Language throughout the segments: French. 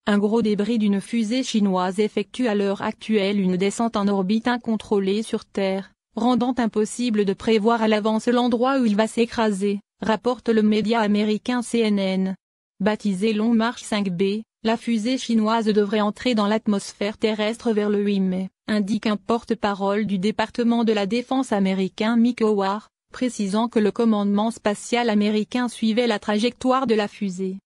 Un gros débris d'une fusée chinoise effectue à l'heure actuelle une descente en orbite incontrôlée sur Terre, rendant impossible de prévoir à l'avance l'endroit où il va s'écraser, rapporte le média américain CNN. Baptisée Long March 5B, la fusée chinoise devrait entrer dans l'atmosphère terrestre vers le 8 mai, indique un porte-parole du département de la défense américain Mick Howard, précisant que le commandement spatial américain suivait la trajectoire de la fusée.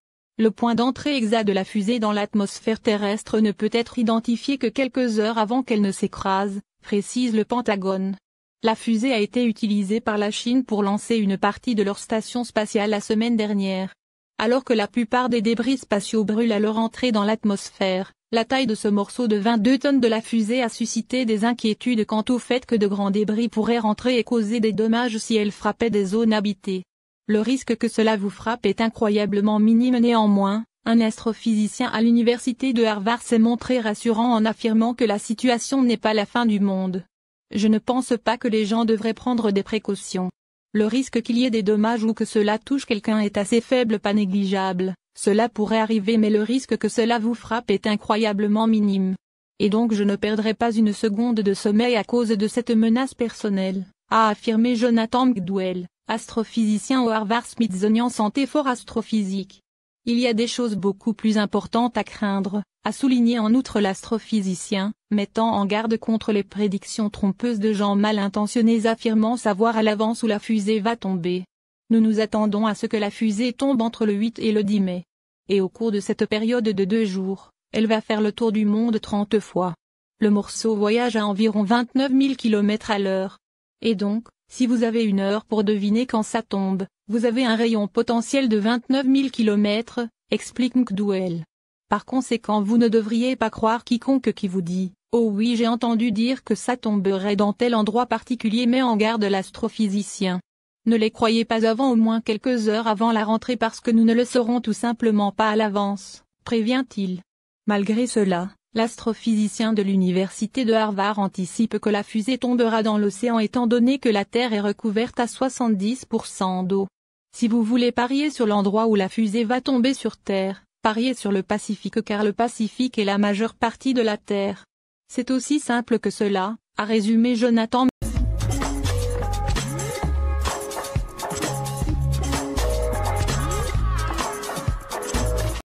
Le point d'entrée exact de la fusée dans l'atmosphère terrestre ne peut être identifié que quelques heures avant qu'elle ne s'écrase, précise le Pentagone. La fusée a été utilisée par la Chine pour lancer une partie de leur station spatiale la semaine dernière. Alors que la plupart des débris spatiaux brûlent à leur entrée dans l'atmosphère, la taille de ce morceau de 22 tonnes de la fusée a suscité des inquiétudes quant au fait que de grands débris pourraient rentrer et causer des dommages si elle frappait des zones habitées. Le risque que cela vous frappe est incroyablement minime néanmoins, un astrophysicien à l'université de Harvard s'est montré rassurant en affirmant que la situation n'est pas la fin du monde. Je ne pense pas que les gens devraient prendre des précautions. Le risque qu'il y ait des dommages ou que cela touche quelqu'un est assez faible, pas négligeable. Cela pourrait arriver mais le risque que cela vous frappe est incroyablement minime. Et donc je ne perdrai pas une seconde de sommeil à cause de cette menace personnelle, a affirmé Jonathan McDowell, astrophysicien au Harvard-Smithsonian Center for Astrophysics. Il y a des choses beaucoup plus importantes à craindre, a souligné en outre l'astrophysicien, mettant en garde contre les prédictions trompeuses de gens mal intentionnés affirmant savoir à l'avance où la fusée va tomber. Nous nous attendons à ce que la fusée tombe entre le 8 et le 10 mai. Et au cours de cette période de 2 jours, elle va faire le tour du monde 30 fois. Le morceau voyage à environ 29 000 km à l'heure. Et donc, si vous avez une heure pour deviner quand ça tombe, vous avez un rayon potentiel de 29 000 km, explique McDowell. Par conséquent vous ne devriez pas croire quiconque qui vous dit « Oh oui j'ai entendu dire que ça tomberait dans tel endroit particulier » met en garde l'astrophysicien. Ne les croyez pas avant au moins quelques heures avant la rentrée parce que nous ne le saurons tout simplement pas à l'avance, prévient-il. Malgré cela, l'astrophysicien de l'université de Harvard anticipe que la fusée tombera dans l'océan étant donné que la Terre est recouverte à 70% d'eau. Si vous voulez parier sur l'endroit où la fusée va tomber sur Terre, pariez sur le Pacifique car le Pacifique est la majeure partie de la Terre. C'est aussi simple que cela, a résumé Jonathan